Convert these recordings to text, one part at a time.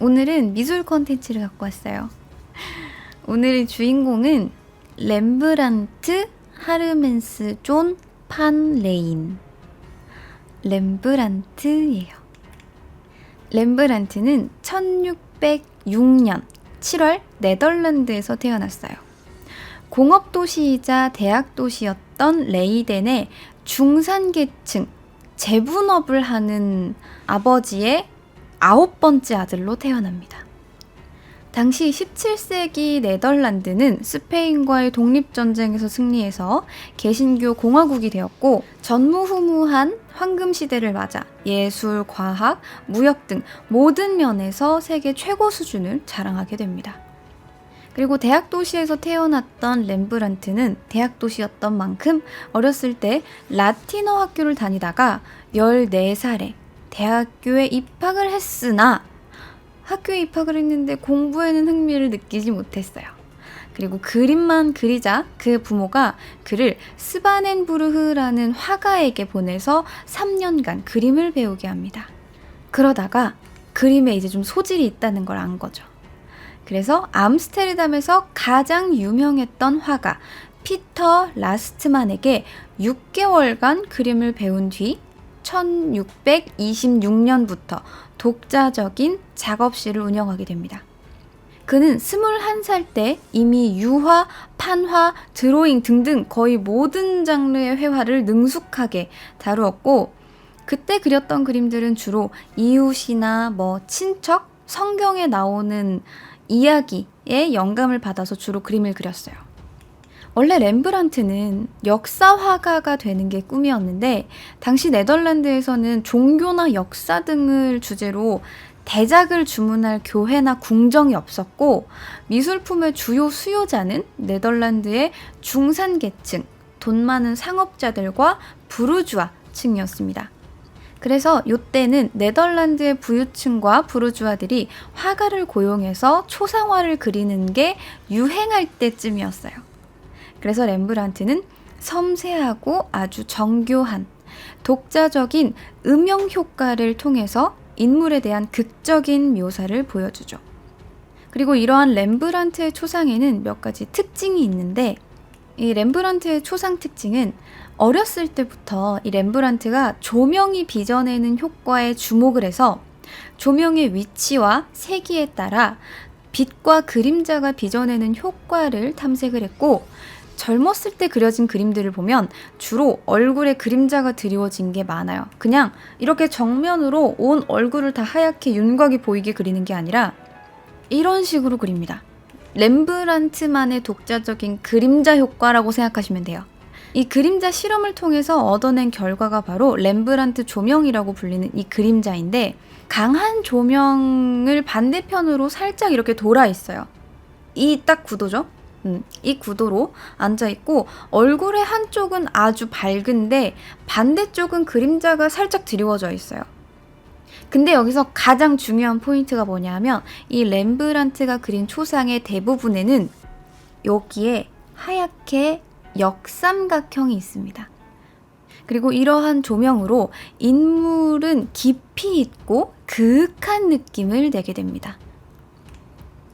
오늘은 미술 콘텐츠를 갖고 왔어요. 오늘의 주인공은 렘브란트 하르멘스 존 판 레인. 렘브란트예요. 렘브란트는 1606년 7월 네덜란드에서 태어났어요. 공업도시이자 대학도시였던 레이덴의 중산계층, 재분업을 하는 아버지의 9번째 아들로 태어납니다. 당시 17세기 네덜란드는 스페인과의 독립전쟁에서 승리해서 개신교 공화국이 되었고 전무후무한 황금시대를 맞아 예술, 과학, 무역 등 모든 면에서 세계 최고 수준을 자랑하게 됩니다. 그리고 대학도시에서 태어났던 렘브란트는 대학도시였던 만큼 어렸을 때 라틴어 학교를 다니다가 14살에 대학교에 입학을 했으나 학교에 입학을 했는데 공부에는 흥미를 느끼지 못했어요. 그리고 그림만 그리자 그 부모가 그를 스바넨부르흐라는 화가에게 보내서 3년간 그림을 배우게 합니다. 그러다가 그림에 이제 좀 소질이 있다는 걸 안 거죠. 그래서 암스테르담에서 가장 유명했던 화가 피터 라스트만에게 6개월간 그림을 배운 뒤 1626년부터 독자적인 작업실을 운영하게 됩니다. 그는 21살 때 이미 유화, 판화, 드로잉 등등 거의 모든 장르의 회화를 능숙하게 다루었고 그때 그렸던 그림들은 주로 이웃이나 친척, 성경에 나오는 이야기에 영감을 받아서 주로 그림을 그렸어요. 원래 렘브란트는 역사화가가 되는 게 꿈이었는데 당시 네덜란드에서는 종교나 역사 등을 주제로 대작을 주문할 교회나 궁정이 없었고 미술품의 주요 수요자는 네덜란드의 중산계층, 돈 많은 상업자들과 부르주아층이었습니다. 그래서 이때는 네덜란드의 부유층과 부르주아들이 화가를 고용해서 초상화를 그리는 게 유행할 때쯤이었어요. 그래서 렘브란트는 섬세하고 아주 정교한 독자적인 음영 효과를 통해서 인물에 대한 극적인 묘사를 보여주죠. 그리고 이러한 렘브란트의 초상에는 몇 가지 특징이 있는데 이 렘브란트의 초상 특징은 어렸을 때부터 이 렘브란트가 조명이 빚어내는 효과에 주목을 해서 조명의 위치와 세기에 따라 빛과 그림자가 빚어내는 효과를 탐색을 했고 젊었을 때 그려진 그림들을 보면 주로 얼굴에 그림자가 드리워진 게 많아요. 그냥 이렇게 정면으로 온 얼굴을 다 하얗게 윤곽이 보이게 그리는 게 아니라 이런 식으로 그립니다. 렘브란트만의 독자적인 그림자 효과라고 생각하시면 돼요. 이 그림자 실험을 통해서 얻어낸 결과가 바로 렘브란트 조명이라고 불리는 이 그림자인데 강한 조명을 반대편으로 살짝 이렇게 돌아 있어요. 이 딱 구도죠. 이 구도로 앉아있고 얼굴의 한쪽은 아주 밝은데 반대쪽은 그림자가 살짝 드리워져 있어요. 근데 여기서 가장 중요한 포인트가 뭐냐면 이 렘브란트가 그린 초상의 대부분에는 여기에 하얗게 역삼각형이 있습니다. 그리고 이러한 조명으로 인물은 깊이 있고 그윽한 느낌을 내게 됩니다.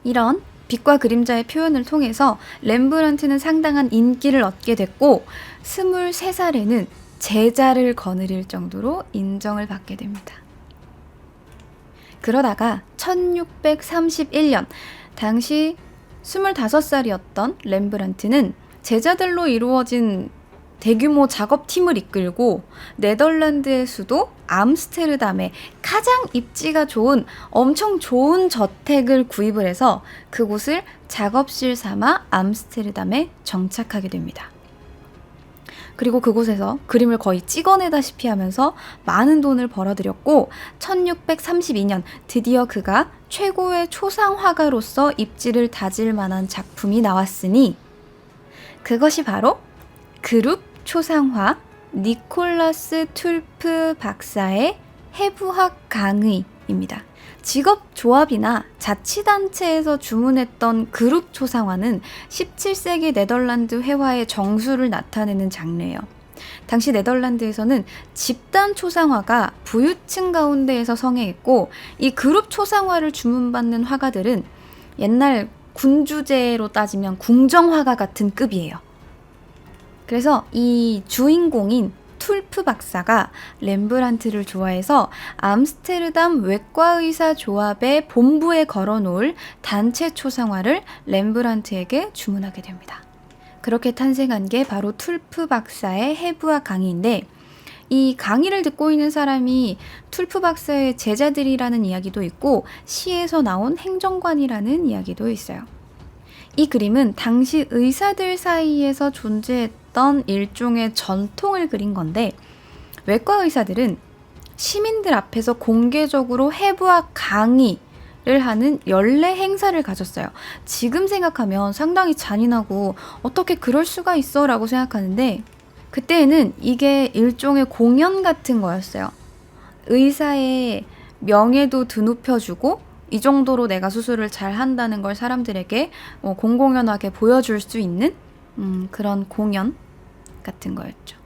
이런 빛과 그림자의 표현을 통해서 렘브란트는 상당한 인기를 얻게 됐고 23살에는 제자를 거느릴 정도로 인정을 받게 됩니다. 그러다가 1631년 당시 25살이었던 렘브란트는 제자들로 이루어진 대규모 작업팀을 이끌고 네덜란드의 수도 암스테르담에 가장 입지가 좋은 엄청 좋은 저택을 구입을 해서 그곳을 작업실 삼아 암스테르담에 정착하게 됩니다. 그리고 그곳에서 그림을 거의 찍어내다시피 하면서 많은 돈을 벌어들였고 1632년 드디어 그가 최고의 초상화가로서 입지를 다질 만한 작품이 나왔으니 그것이 바로 그룹 초상화 니콜라스 툴프 박사의 해부학 강의입니다. 직업조합이나 자치단체에서 주문했던 그룹 초상화는 17세기 네덜란드 회화의 정수를 나타내는 장르예요. 당시 네덜란드에서는 집단 초상화가 부유층 가운데에서 성행했고, 이 그룹 초상화를 주문받는 화가들은 옛날 군주제로 따지면 궁정화가 같은 급이에요. 그래서 이 주인공인 툴프 박사가 렘브란트를 좋아해서 암스테르담 외과의사 조합의 본부에 걸어놓을 단체 초상화를 렘브란트에게 주문하게 됩니다. 그렇게 탄생한 게 바로 툴프 박사의 해부학 강의인데, 이 강의를 듣고 있는 사람이 툴프 박사의 제자들이라는 이야기도 있고 시에서 나온 행정관이라는 이야기도 있어요. 이 그림은 당시 의사들 사이에서 존재했던 일종의 전통을 그린 건데, 외과 의사들은 시민들 앞에서 공개적으로 해부학 강의를 하는 연례 행사를 가졌어요. 지금 생각하면 상당히 잔인하고 어떻게 그럴 수가 있어 라고 생각하는데, 그때에는 이게 일종의 공연 같은 거였어요. 의사의 명예도 드높여주고 이 정도로 내가 수술을 잘 한다는 걸 사람들에게 공공연하게 보여줄 수 있는 그런 공연 같은 거였죠.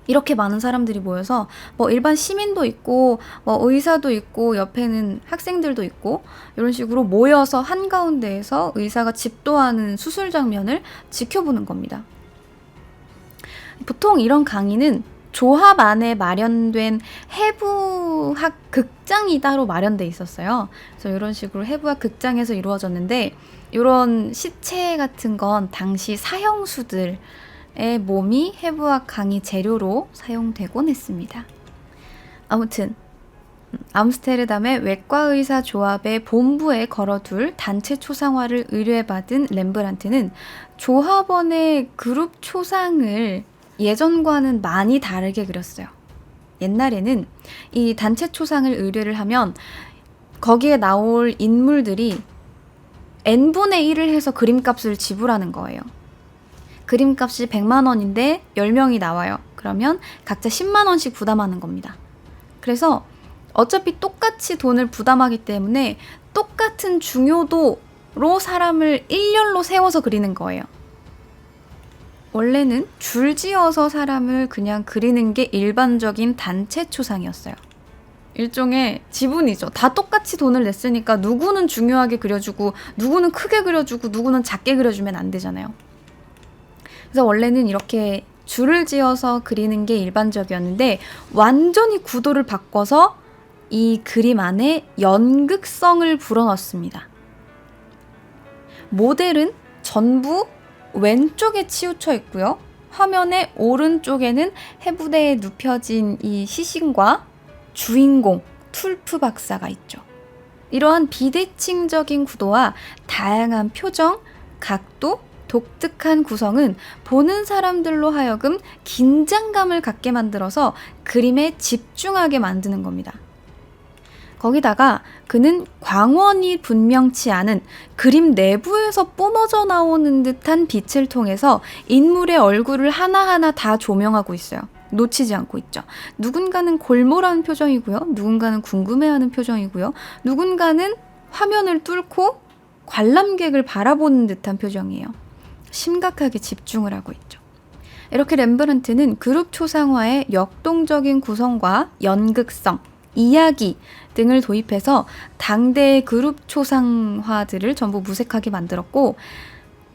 이렇게 많은 사람들이 모여서 일반 시민도 있고 의사도 있고 옆에는 학생들도 있고 이런 식으로 모여서 한가운데에서 의사가 집도하는 수술 장면을 지켜보는 겁니다. 보통 이런 강의는 조합 안에 마련된 해부학 극장이 따로 마련돼 있었어요. 그래서 이런 식으로 해부학 극장에서 이루어졌는데, 이런 시체 같은 건 당시 사형수들의 몸이 해부학 강의 재료로 사용되곤 했습니다. 아무튼 암스테르담의 외과의사 조합의 본부에 걸어둘 단체 초상화를 의뢰받은 렘브란트는 조합원의 그룹 초상을 예전과는 많이 다르게 그렸어요. 옛날에는 이 단체 초상을 의뢰를 하면 거기에 나올 인물들이 n분의 1을 해서 그림값을 지불하는 거예요. 그림값이 100만 원인데 10명이 나와요. 그러면 각자 10만 원씩 부담하는 겁니다. 그래서 어차피 똑같이 돈을 부담하기 때문에 똑같은 중요도로 사람을 일렬로 세워서 그리는 거예요. 원래는 줄지어서 사람을 그냥 그리는 게 일반적인 단체 초상이었어요. 일종의 지분이죠. 다 똑같이 돈을 냈으니까 누구는 중요하게 그려주고 누구는 크게 그려주고 누구는 작게 그려주면 안 되잖아요. 그래서 원래는 이렇게 줄을 지어서 그리는 게 일반적이었는데, 완전히 구도를 바꿔서 이 그림 안에 연극성을 불어넣습니다. 모델은 전부 왼쪽에 치우쳐 있고요. 화면의 오른쪽에는 해부대에 눕혀진 이 시신과 주인공 툴프 박사가 있죠. 이러한 비대칭적인 구도와 다양한 표정, 각도, 독특한 구성은 보는 사람들로 하여금 긴장감을 갖게 만들어서 그림에 집중하게 만드는 겁니다. 거기다가 그는 광원이 분명치 않은 그림 내부에서 뿜어져 나오는 듯한 빛을 통해서 인물의 얼굴을 하나하나 다 조명하고 있어요. 놓치지 않고 있죠. 누군가는 골몰한 표정이고요. 누군가는 궁금해하는 표정이고요. 누군가는 화면을 뚫고 관람객을 바라보는 듯한 표정이에요. 심각하게 집중을 하고 있죠. 이렇게 렘브란트는 그룹 초상화의 역동적인 구성과 연극성, 이야기 등을 도입해서 당대의 그룹 초상화들을 전부 무색하게 만들었고,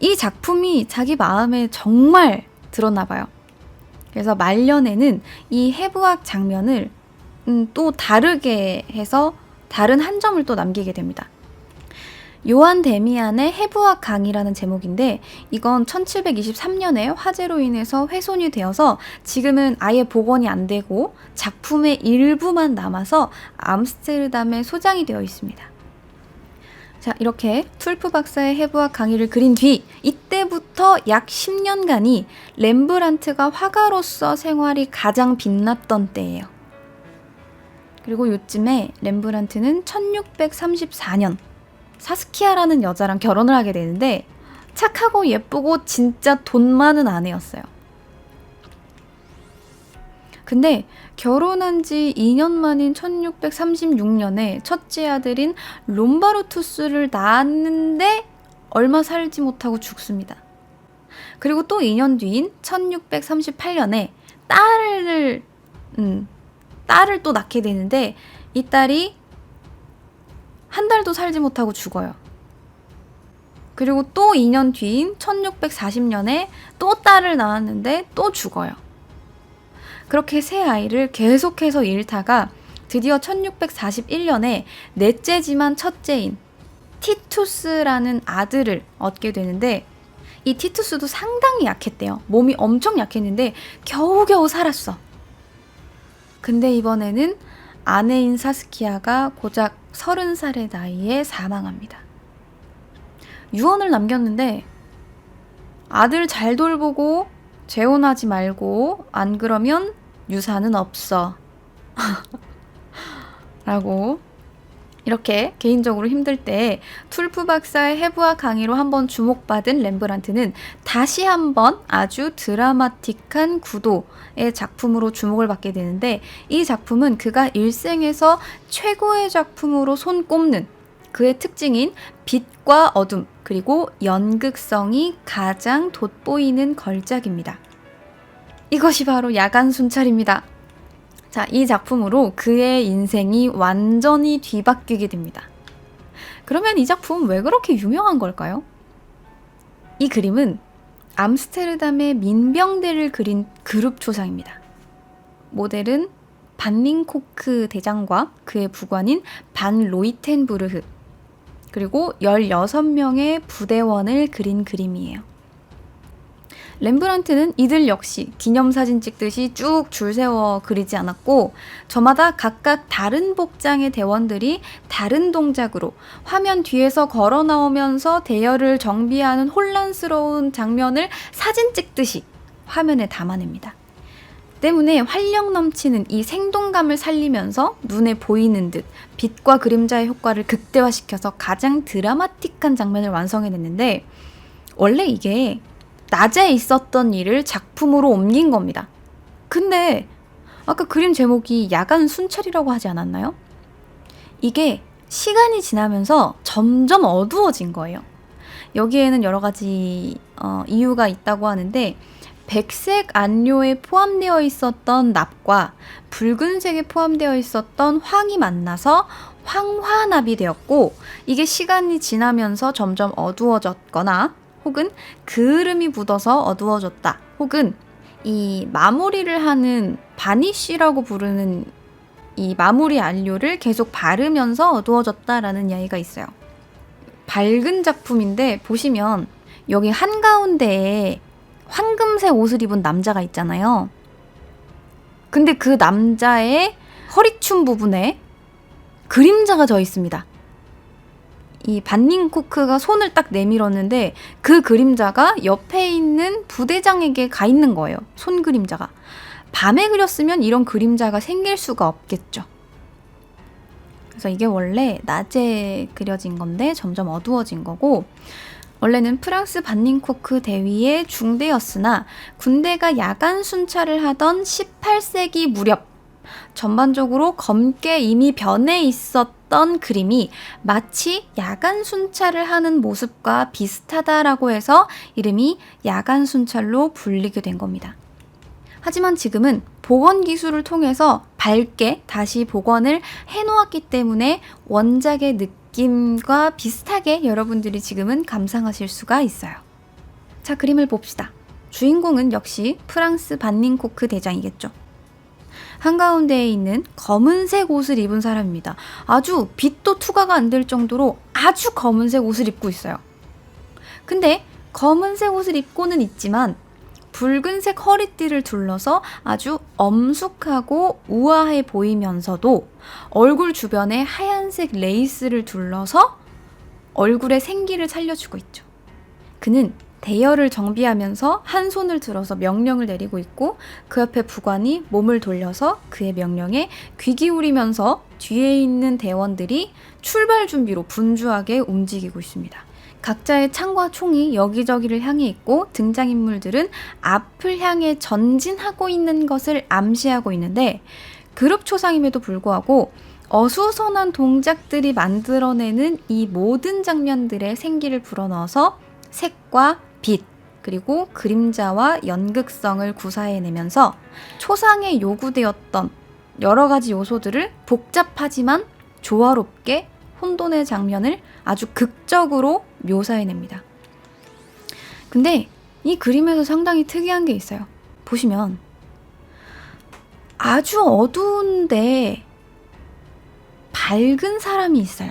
이 작품이 자기 마음에 정말 들었나 봐요. 그래서 말년에는 이 해부학 장면을 또 다르게 해서 다른 한 점을 또 남기게 됩니다. 요한 데미안의 해부학 강의라는 제목인데, 이건 1723년에 화재로 인해서 훼손이 되어서 지금은 아예 복원이 안 되고 작품의 일부만 남아서 암스테르담에 소장이 되어 있습니다. 자, 이렇게 툴프 박사의 해부학 강의를 그린 뒤 이때부터 약 10년간이 렘브란트가 화가로서 생활이 가장 빛났던 때예요. 그리고 요쯤에 렘브란트는 1634년 사스키아라는 여자랑 결혼을 하게 되는데, 착하고 예쁘고 진짜 돈 많은 아내였어요. 근데 결혼한 지 2년 만인 1636년에 첫째 아들인 롬바르투스를 낳았는데 얼마 살지 못하고 죽습니다. 그리고 또 2년 뒤인 1638년에 딸을 또 낳게 되는데 이 딸이 한 달도 살지 못하고 죽어요. 그리고 또 2년 뒤인 1640년에 또 딸을 낳았는데 또 죽어요. 그렇게 세 아이를 계속해서 잃다가 드디어 1641년에 넷째지만 첫째인 티투스라는 아들을 얻게 되는데 이 티투스도 상당히 약했대요. 몸이 엄청 약했는데 겨우겨우 살았어. 근데 이번에는 아내인 사스키아가 고작 30살의 나이에 사망합니다. 유언을 남겼는데 아들 잘 돌보고 재혼하지 말고 안 그러면 유산은 없어 라고 이렇게 개인적으로 힘들 때 툴프 박사의 해부학 강의로 한번 주목받은 렘브란트는 다시 한번 아주 드라마틱한 구도의 작품으로 주목을 받게 되는데 이 작품은 그가 일생에서 최고의 작품으로 손꼽는 그의 특징인 빛과 어둠 그리고 연극성이 가장 돋보이는 걸작입니다. 이것이 바로 야간 순찰입니다. 자, 이 작품으로 그의 인생이 완전히 뒤바뀌게 됩니다. 그러면 이 작품 왜 그렇게 유명한 걸까요? 이 그림은 암스테르담의 민병대를 그린 그룹 초상입니다. 모델은 반닝코크 대장과 그의 부관인 반 로이텐부르흐 그리고 16명의 부대원을 그린 그림이에요. 렘브란트는 이들 역시 기념사진 찍듯이 쭉 줄 세워 그리지 않았고 저마다 각각 다른 복장의 대원들이 다른 동작으로 화면 뒤에서 걸어 나오면서 대열을 정비하는 혼란스러운 장면을 사진 찍듯이 화면에 담아냅니다. 때문에 활력 넘치는 이 생동감을 살리면서 눈에 보이는 듯 빛과 그림자의 효과를 극대화시켜서 가장 드라마틱한 장면을 완성해냈는데 원래 이게 낮에 있었던 일을 작품으로 옮긴 겁니다. 근데 아까 그림 제목이 야간 순찰이라고 하지 않았나요? 이게 시간이 지나면서 점점 어두워진 거예요. 여기에는 여러 가지 이유가 있다고 하는데 백색 안료에 포함되어 있었던 납과 붉은색에 포함되어 있었던 황이 만나서 황화납이 되었고 이게 시간이 지나면서 점점 어두워졌거나 혹은 그을음이 묻어서 어두워졌다. 혹은 이 마무리를 하는 바니쉬라고 부르는 이 마무리 안료를 계속 바르면서 어두워졌다라는 이야기가 있어요. 밝은 작품인데 보시면 여기 한가운데에 황금색 옷을 입은 남자가 있잖아요. 근데 그 남자의 허리춤 부분에 그림자가 져 있습니다. 이 반닝코크가 손을 딱 내밀었는데 그 그림자가 옆에 있는 부대장에게 가 있는 거예요. 손 그림자가. 밤에 그렸으면 이런 그림자가 생길 수가 없겠죠. 그래서 이게 원래 낮에 그려진 건데 점점 어두워진 거고 원래는 프랑스 반닝코크 대위의 중대였으나 군대가 야간 순찰을 하던 18세기 무렵 전반적으로 검게 이미 변해 있었던 그림이 마치 야간 순찰을 하는 모습과 비슷하다라고 해서 이름이 야간 순찰로 불리게 된 겁니다. 하지만 지금은 복원 기술을 통해서 밝게 다시 복원을 해놓았기 때문에 원작의 느낌과 비슷하게 여러분들이 지금은 감상하실 수가 있어요. 자, 그림을 봅시다. 주인공은 역시 프랑스 반닝코크 대장이겠죠. 한가운데에 있는 검은색 옷을 입은 사람입니다. 아주 빛도 투과가 안 될 정도로 아주 검은색 옷을 입고 있어요. 근데 검은색 옷을 입고는 있지만 붉은색 허리띠를 둘러서 아주 엄숙하고 우아해 보이면서도 얼굴 주변에 하얀색 레이스를 둘러서 얼굴의 생기를 살려주고 있죠. 그는 대열을 정비하면서 한 손을 들어서 명령을 내리고 있고 그 옆에 부관이 몸을 돌려서 그의 명령에 귀 기울이면서 뒤에 있는 대원들이 출발 준비로 분주하게 움직이고 있습니다. 각자의 창과 총이 여기저기를 향해 있고 등장인물들은 앞을 향해 전진하고 있는 것을 암시하고 있는데 그룹 초상임에도 불구하고 어수선한 동작들이 만들어내는 이 모든 장면들의 생기를 불어넣어서 색과 빛, 그리고 그림자와 연극성을 구사해내면서 초상에 요구되었던 여러 가지 요소들을 복잡하지만 조화롭게 혼돈의 장면을 아주 극적으로 묘사해냅니다. 근데 이 그림에서 상당히 특이한 게 있어요. 보시면 아주 어두운데 밝은 사람이 있어요.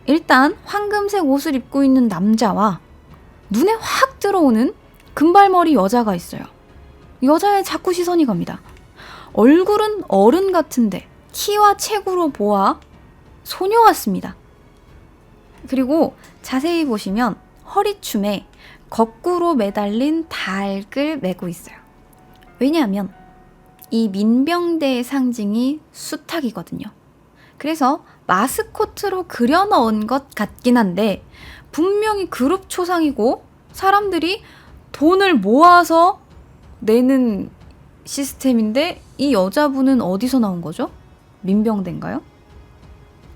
일단 황금색 옷을 입고 있는 남자와 눈에 확 들어오는 금발머리 여자가 있어요. 여자의 자꾸 시선이 갑니다. 얼굴은 어른 같은데 키와 체구로 보아 소녀 같습니다. 그리고 자세히 보시면 허리춤에 거꾸로 매달린 닭을 메고 있어요. 왜냐하면 이 민병대의 상징이 수탉이거든요. 그래서 마스코트로 그려 넣은 것 같긴 한데 분명히 그룹 초상이고 사람들이 돈을 모아서 내는 시스템인데 이 여자분은 어디서 나온 거죠? 민병대인가요?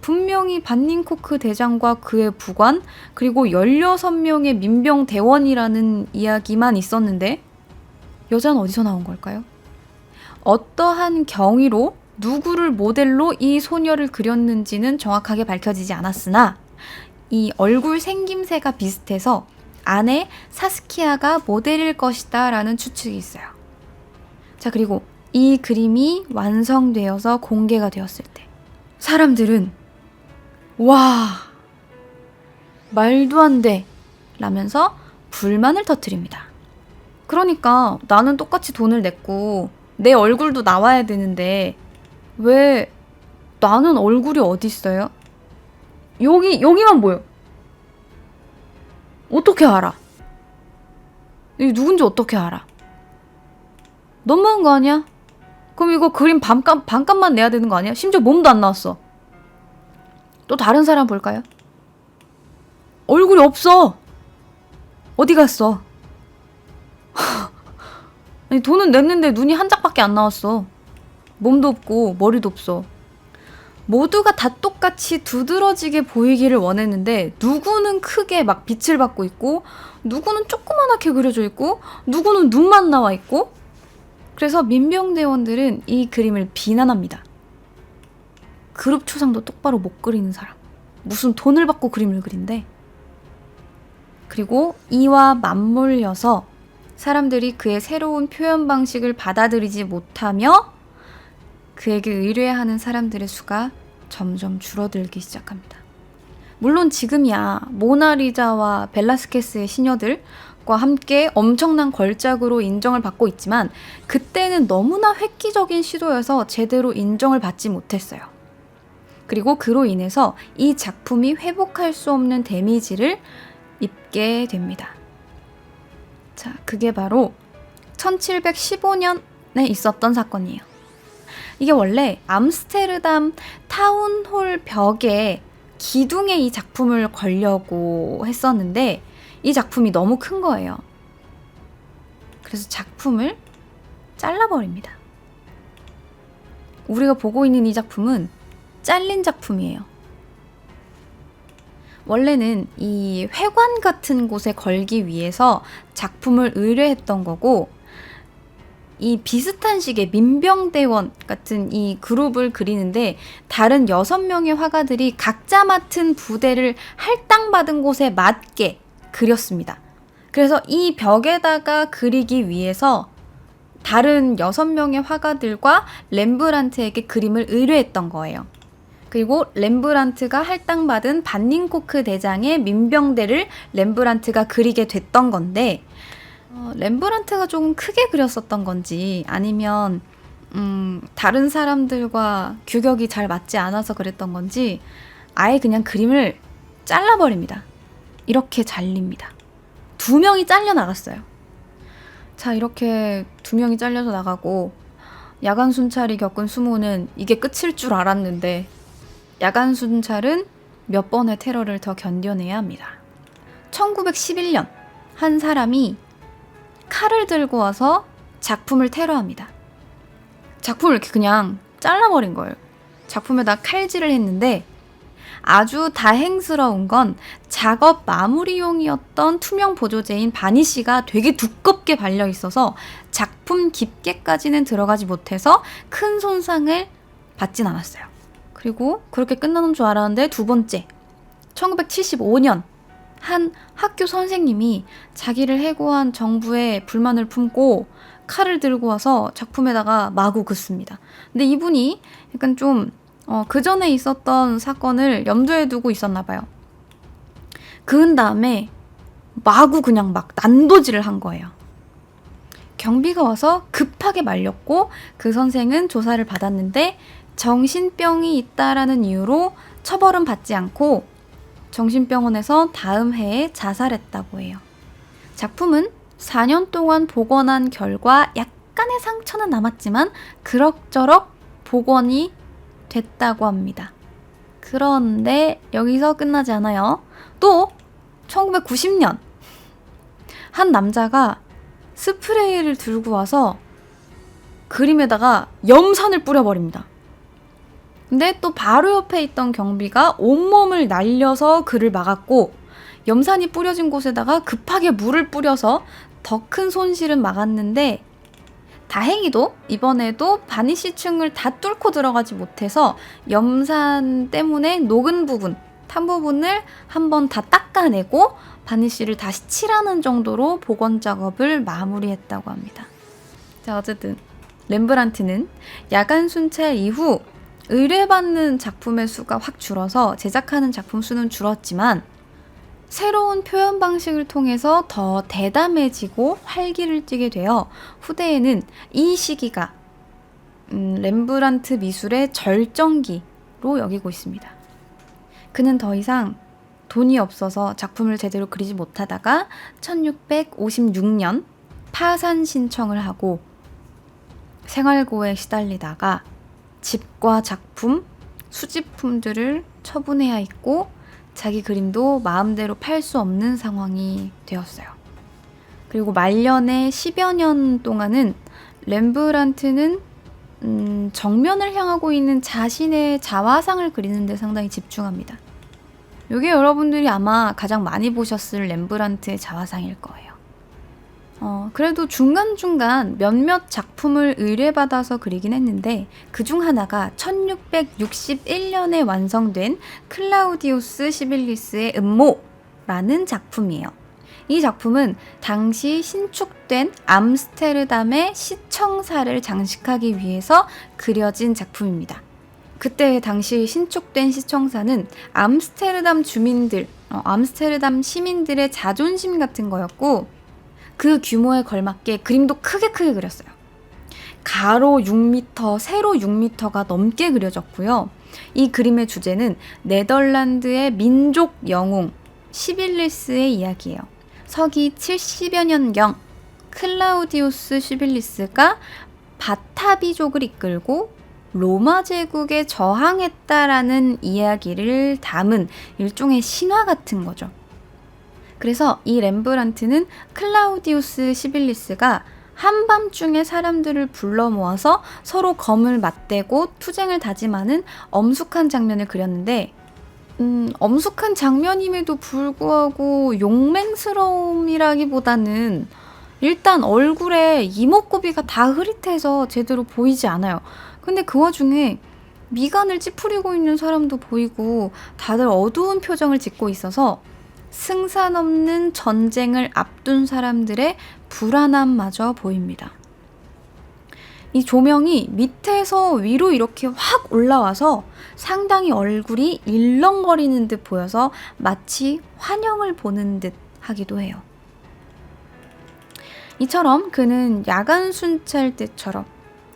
분명히 반닌코크 대장과 그의 부관 그리고 16명의 민병대원이라는 이야기만 있었는데 여자는 어디서 나온 걸까요? 어떠한 경위로 누구를 모델로 이 소녀를 그렸는지는 정확하게 밝혀지지 않았으나 이 얼굴 생김새가 비슷해서 아내 사스키아가 모델일 것이다 라는 추측이 있어요. 자, 그리고 이 그림이 완성되어서 공개가 되었을 때 사람들은 와, 말도 안 돼 라면서 불만을 터뜨립니다. 그러니까 나는 똑같이 돈을 냈고 내 얼굴도 나와야 되는데 왜 나는 얼굴이 어디 있어요? 여기만 보여. 어떻게 알아? 이게 누군지 어떻게 알아? 너무한 거 아니야? 그럼 이거 그림 반값만 내야 되는 거 아니야? 심지어 몸도 안 나왔어. 또 다른 사람 볼까요? 얼굴이 없어. 어디 갔어? 아니, 돈은 냈는데 눈이 한 짝밖에 안 나왔어. 몸도 없고 머리도 없어. 모두가 다 똑같이 두드러지게 보이기를 원했는데 누구는 크게 막 빛을 받고 있고 누구는 조그만하게 그려져 있고 누구는 눈만 나와 있고 그래서 민병대원들은 이 그림을 비난합니다. 그룹 초상도 똑바로 못 그리는 사람. 무슨 돈을 받고 그림을 그린대. 그리고 이와 맞물려서 사람들이 그의 새로운 표현 방식을 받아들이지 못하며 그에게 의뢰하는 사람들의 수가 점점 줄어들기 시작합니다. 물론 지금이야 모나리자와 벨라스케스의 시녀들과 함께 엄청난 걸작으로 인정을 받고 있지만 그때는 너무나 획기적인 시도여서 제대로 인정을 받지 못했어요. 그리고 그로 인해서 이 작품이 회복할 수 없는 데미지를 입게 됩니다. 자, 그게 바로 1715년에 있었던 사건이에요. 이게 원래 암스테르담 타운홀 벽에 기둥에 이 작품을 걸려고 했었는데 이 작품이 너무 큰 거예요. 그래서 작품을 잘라버립니다. 우리가 보고 있는 이 작품은 잘린 작품이에요. 원래는 이 회관 같은 곳에 걸기 위해서 작품을 의뢰했던 거고 이 비슷한 식의 민병대원 같은 이 그룹을 그리는데 다른 6명의 화가들이 각자 맡은 부대를 할당받은 곳에 맞게 그렸습니다. 그래서 이 벽에다가 그리기 위해서 다른 6명의 화가들과 렘브란트에게 그림을 의뢰했던 거예요. 그리고 렘브란트가 할당받은 반닌코크 대장의 민병대를 렘브란트가 그리게 됐던 건데 렘브란트가 조금 크게 그렸었던 건지 아니면 다른 사람들과 규격이 잘 맞지 않아서 그랬던 건지 아예 그냥 그림을 잘라버립니다. 이렇게 잘립니다. 2명이 잘려 나갔어요. 자, 이렇게 2명이 잘려서 나가고 야간 순찰이 겪은 수모는 이게 끝일 줄 알았는데 야간 순찰은 몇 번의 테러를 더 견뎌내야 합니다. 1911년 한 사람이 칼을 들고 와서 작품을 테러합니다. 작품을 이렇게 그냥 잘라버린 거예요. 작품에다 칼질을 했는데 아주 다행스러운 건 작업 마무리용이었던 투명 보조제인 바니쉬가 되게 두껍게 발려 있어서 작품 깊게까지는 들어가지 못해서 큰 손상을 받진 않았어요. 그리고 그렇게 끝나는 줄 알았는데 두 번째, 1975년 한 학교 선생님이 자기를 해고한 정부에 불만을 품고 칼을 들고 와서 작품에다가 마구 긋습니다. 근데 이분이 약간 좀 그 전에 있었던 사건을 염두에 두고 있었나 봐요. 그은 다음에 마구 그냥 막 난도질을 한 거예요. 경비가 와서 급하게 말렸고 그 선생은 조사를 받았는데 정신병이 있다라는 이유로 처벌은 받지 않고 정신병원에서 다음 해에 자살했다고 해요. 작품은 4년 동안 복원한 결과 약간의 상처는 남았지만 그럭저럭 복원이 됐다고 합니다. 그런데 여기서 끝나지 않아요. 또 1990년 한 남자가 스프레이를 들고 와서 그림에다가 염산을 뿌려버립니다. 근데 또 바로 옆에 있던 경비가 온몸을 날려서 그를 막았고 염산이 뿌려진 곳에다가 급하게 물을 뿌려서 더 큰 손실은 막았는데 다행히도 이번에도 바니쉬층을 다 뚫고 들어가지 못해서 염산 때문에 녹은 부분, 탄 부분을 한번 다 닦아내고 바니쉬를 다시 칠하는 정도로 복원 작업을 마무리했다고 합니다. 자, 어쨌든 렘브란트는 야간 순찰 이후 의뢰받는 작품의 수가 확 줄어서 제작하는 작품 수는 줄었지만 새로운 표현 방식을 통해서 더 대담해지고 활기를 띠게 되어 후대에는 이 시기가 렘브란트 미술의 절정기로 여기고 있습니다. 그는 더 이상 돈이 없어서 작품을 제대로 그리지 못하다가 1656년 파산 신청을 하고 생활고에 시달리다가 집과 작품, 수집품들을 처분해야 했고 자기 그림도 마음대로 팔 수 없는 상황이 되었어요. 그리고 말년의 10여 년 동안은 렘브란트는 정면을 향하고 있는 자신의 자화상을 그리는 데 상당히 집중합니다. 이게 여러분들이 아마 가장 많이 보셨을 렘브란트의 자화상일 거예요. 그래도 중간중간 몇몇 작품을 의뢰받아서 그리긴 했는데 그중 하나가 1661년에 완성된 클라우디우스 시빌리스의 음모라는 작품이에요. 이 작품은 당시 신축된 암스테르담의 시청사를 장식하기 위해서 그려진 작품입니다. 그때 당시 신축된 시청사는 암스테르담 주민들, 암스테르담 시민들의 자존심 같은 거였고 그 규모에 걸맞게 그림도 크게 그렸어요. 가로 6m, 세로 6m가 넘게 그려졌고요. 이 그림의 주제는 네덜란드의 민족 영웅 시빌리스의 이야기예요. 서기 70여 년경 클라우디우스 시빌리스가 바타비족을 이끌고 로마 제국에 저항했다라는 이야기를 담은 일종의 신화 같은 거죠. 그래서 이 렘브란트는 클라우디우스 시빌리스가 한밤중에 사람들을 불러 모아서 서로 검을 맞대고 투쟁을 다짐하는 엄숙한 장면을 그렸는데 엄숙한 장면임에도 불구하고 용맹스러움이라기보다는 일단 얼굴에 이목구비가 다 흐릿해서 제대로 보이지 않아요. 근데 그 와중에 미간을 찌푸리고 있는 사람도 보이고 다들 어두운 표정을 짓고 있어서 승산 없는 전쟁을 앞둔 사람들의 불안함마저 보입니다. 이 조명이 밑에서 위로 이렇게 확 올라와서 상당히 얼굴이 일렁거리는 듯 보여서 마치 환영을 보는 듯 하기도 해요. 이처럼 그는 야간 순찰 때처럼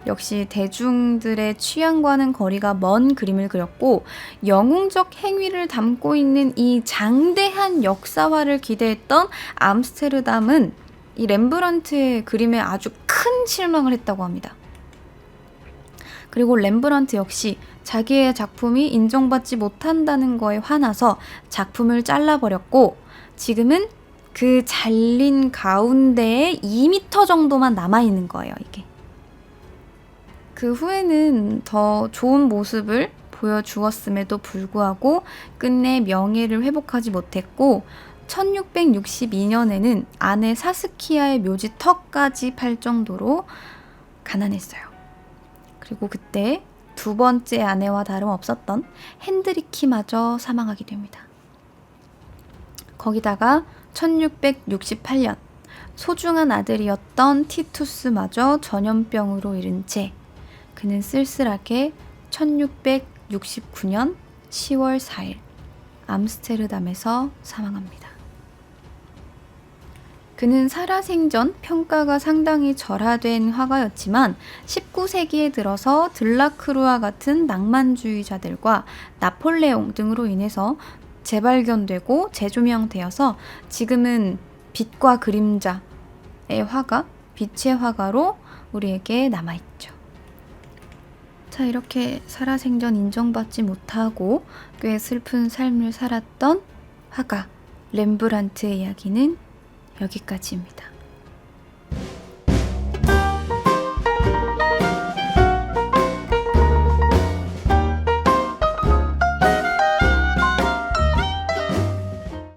역시 대중들의 취향과는 거리가 먼 그림을 그렸고 영웅적 행위를 담고 있는 이 장대한 역사화를 기대했던 암스테르담은 이 렘브란트의 그림에 아주 큰 실망을 했다고 합니다. 그리고 렘브란트 역시 자기의 작품이 인정받지 못한다는 거에 화나서 작품을 잘라버렸고 지금은 그 잘린 가운데에 2m 정도만 남아있는 거예요, 이게. 그 후에는 더 좋은 모습을 보여주었음에도 불구하고 끝내 명예를 회복하지 못했고 1662년에는 아내 사스키아의 묘지 턱까지 팔 정도로 가난했어요. 그리고 그때 두 번째 아내와 다름없었던 핸드리키마저 사망하게 됩니다. 거기다가 1668년 소중한 아들이었던 티투스마저 전염병으로 잃은 채 그는 쓸쓸하게 1669년 10월 4일 암스테르담에서 사망합니다. 그는 살아생전 평가가 상당히 절하된 화가였지만 19세기에 들어서 들라크루아 같은 낭만주의자들과 나폴레옹 등으로 인해서 재발견되고 재조명되어서 지금은 빛과 그림자의 화가, 빛의 화가로 우리에게 남아있죠. 자, 이렇게 살아생전 인정받지 못하고 꽤 슬픈 삶을 살았던 화가 렘브란트의 이야기는 여기까지입니다.